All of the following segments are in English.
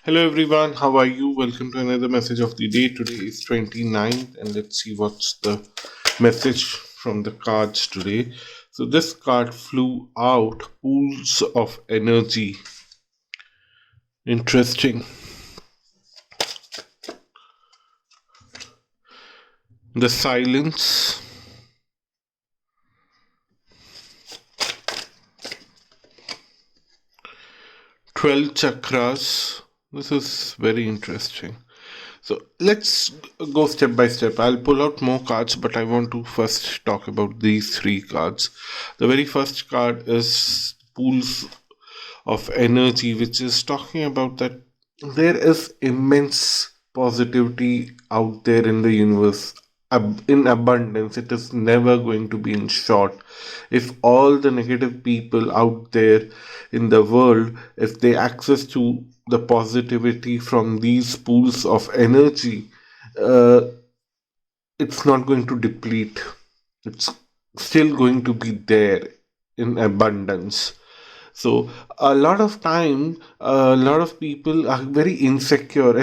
Hello everyone, how are you? Welcome to another message of the day. Today is 29th and let's see what's the message from the cards today. So this card flew out pools of energy. Interesting. The silence, 12 chakras. This is very interesting. So let's go step by step. I'll pull out more cards, but I want to first talk about these three cards. The very first card is pools of energy, which is talking about that there is immense positivity out there in the universe in abundance. It is never going to be in short. If all the negative people out there in the world, if they access to the positivity from these pools of energy, uh, it's not going to deplete. It's still going to be there in abundance. So a lot of time, a lot of people are very insecure.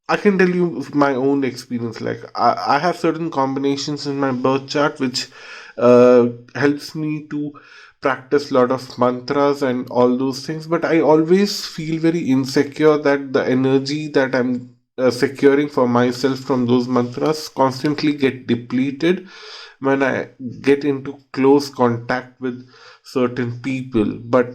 I can tell you my own experience. Like I have certain combinations in my birth chart, which helps me to practice a lot of mantras and all those things. But I always feel very insecure that the energy that I'm securing for myself from those mantras constantly get depleted when I get into close contact with certain people. But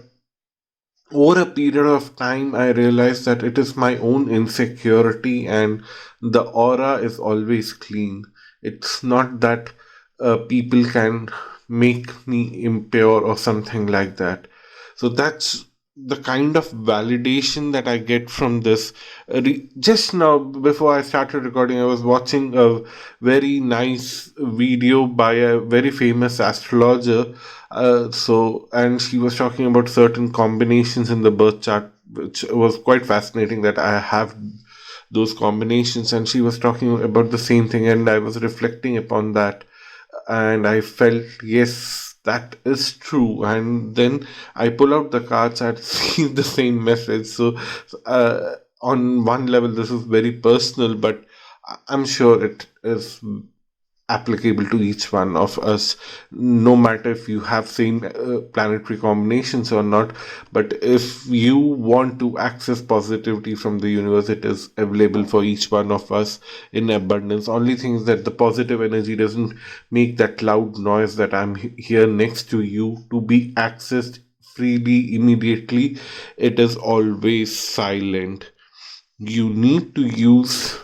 over a period of time, I realized that it is my own insecurity and the aura is always clean. It's not that people can make me impure or something like that. So that's the kind of validation that I get from this. Just now, before I started recording, I was watching a very nice video by a very famous astrologer. And she was talking about certain combinations in the birth chart, which was quite fascinating that I have those combinations. And she was talking about the same thing, and I was reflecting upon that and I felt, yes, that is true. And then I pull out the cards, I'd seen the same message. So, on one level, this is very personal, but I'm sure it is applicable to each one of us, no matter if you have same planetary combinations or not. But if you want to access positivity from the universe, it is available for each one of us in abundance. Only thing is that the positive energy doesn't make that loud noise that I'm here next to you to be accessed freely immediately. It is always silent. You need to use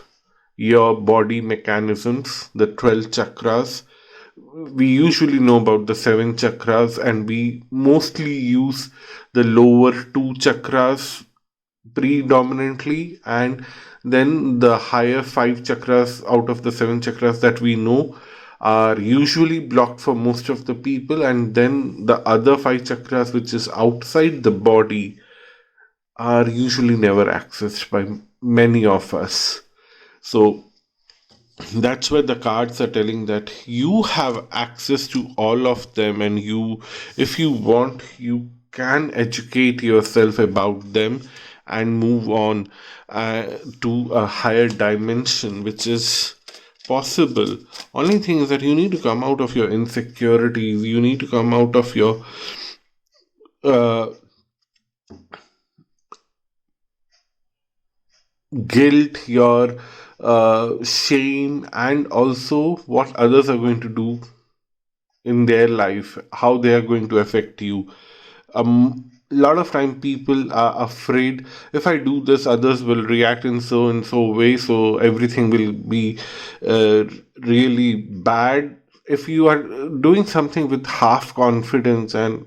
your body mechanisms, the 12 chakras. We usually know about the seven chakras, and we mostly use the lower two chakras predominantly, and then the higher five chakras out of the seven chakras that we know are usually blocked for most of the people, and then the other five chakras, which is outside the body, are usually never accessed by many of us. So that's where the cards are telling that you have access to all of them, and you, if you want, you can educate yourself about them and move on uh, to a higher dimension, which is possible. Only thing is that you need to come out of your insecurities, you need to come out of your uh, guilt, your shame, and also what others are going to do in their life, how they are going to affect you. A lot of time people are afraid, if I do this, others will react in so and so way, so everything will be uh, really bad. If you are doing something with half confidence, and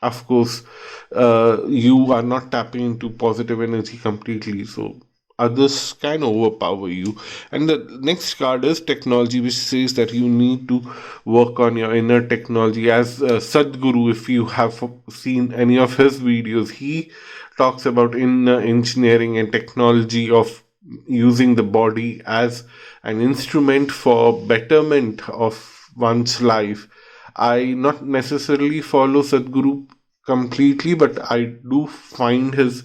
of course you are not tapping into positive energy completely, so others can overpower you. And the next card is technology, which says that you need to work on your inner technology. As Sadhguru, if you have seen any of his videos, he talks about inner engineering and technology of using the body as an instrument for betterment of one's life. I not necessarily follow Sadhguru completely, but I do find his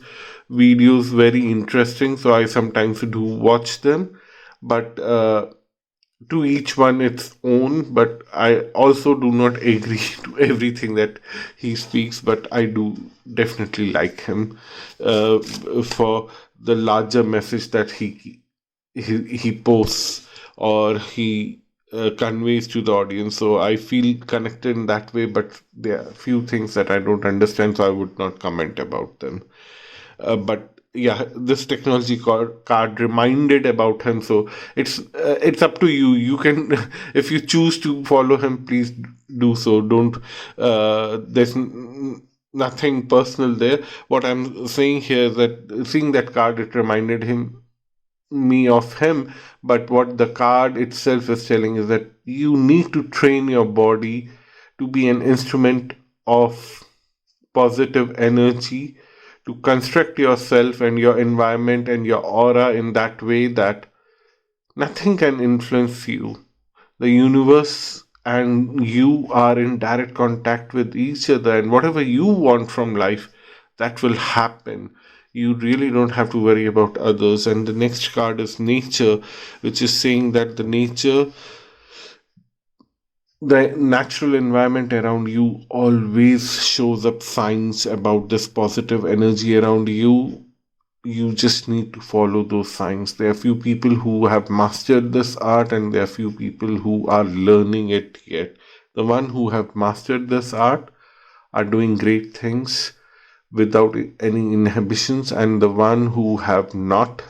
videos very interesting, so I sometimes do watch them. But to each one its own. But I also do not agree to everything that he speaks, but I do definitely like him for the larger message that he posts, or he conveys to the audience. So I feel connected in that way, but there are few things that I don't understand, so I would not comment about them. But yeah, this technology card reminded about him, so it's up to you. You can, if you choose to follow him, please do so. Don't. There's nothing personal there. What I'm saying here is that seeing that card, it reminded me of him. But what the card itself is telling is that you need to train your body to be an instrument of positive energy, to construct yourself and your environment and your aura in that way that nothing can influence you. The universe and you are in direct contact with each other, and whatever you want from life, that will happen. You really don't have to worry about others. And the next card is nature, which is saying that the natural environment around you always shows up signs about this positive energy around you. You just need to follow those signs. There are few people who have mastered this art, and there are few people who are learning it yet. The one who have mastered this art are doing great things without any inhibitions, and the one who have not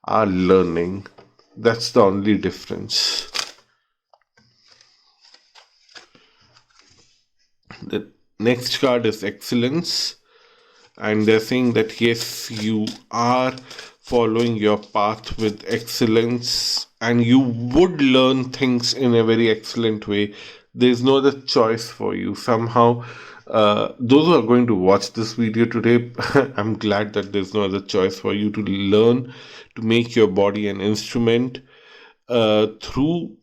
are learning. That's the only difference. The next card is excellence, and they're saying that yes, you are following your path with excellence, and you would learn things in a very excellent way. There's no other choice for you. Somehow, those who are going to watch this video today, I'm glad that there's no other choice for you to learn to make your body an instrument through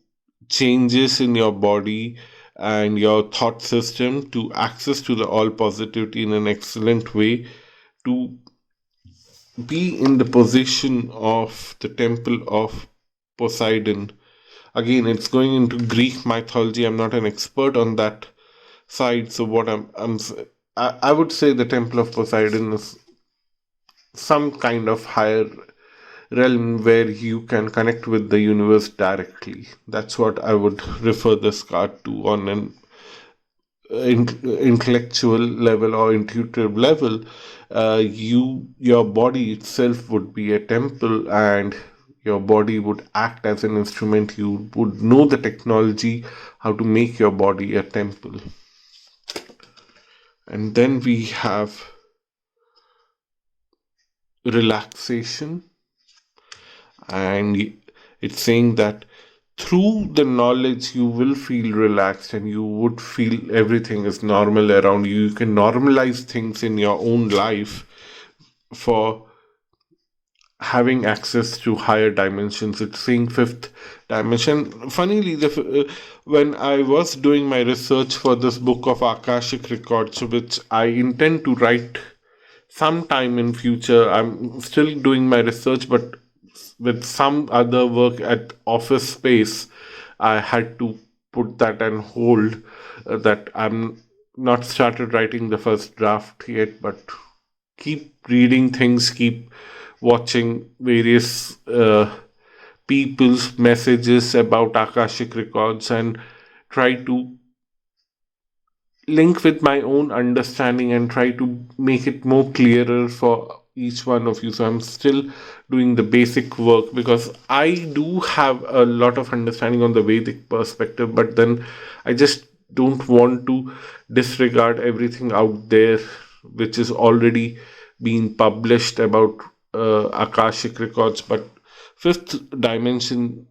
changes in your body and your thought system, to access to the all positivity in an excellent way, to be in the position of the temple of Poseidon. Again, it's going into Greek mythology. I'm not an expert on that side, so what I would say the temple of Poseidon is some kind of higher realm where you can connect with the universe directly. That's what I would refer this card to on an intellectual level or intuitive level. Your body itself would be a temple, and your body would act as an instrument. You would know the technology how to make your body a temple. And then we have relaxation, and it's saying that through the knowledge you will feel relaxed, and you would feel everything is normal around you. You can normalize things in your own life for having access to higher dimensions. It's saying fifth dimension. Funnily, when I was doing my research for this book of Akashic records, which I intend to write sometime in future, I'm still doing my research, but with some other work at office space, I had to put that on hold. That I'm not started writing the first draft yet, but keep reading things, keep watching various people's messages about Akashic records, and try to link with my own understanding and try to make it more clearer for each one of you. So I'm still doing the basic work, because I do have a lot of understanding on the Vedic perspective, but then I just don't want to disregard everything out there which is already being published about Akashic records. But fifth dimension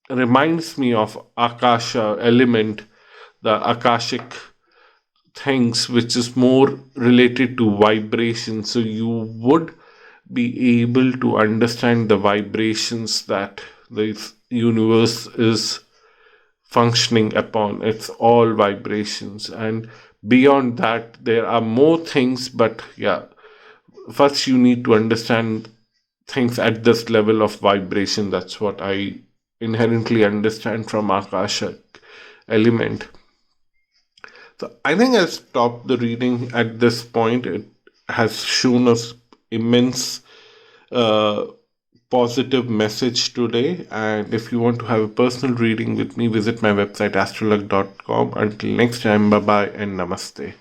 reminds me of Akasha element, the Akashic things, which is more related to vibration. So you would be able to understand the vibrations that the universe is functioning upon. It's all vibrations, and beyond that there are more things. But yeah, first you need to understand things at this level of vibration. That's what I inherently understand from Akashic element. So I think I'll stop the reading at this point. It has shown us immense uh, positive message today. And if you want to have a personal reading with me, visit my website astrolog.com. Until next time, bye bye and namaste.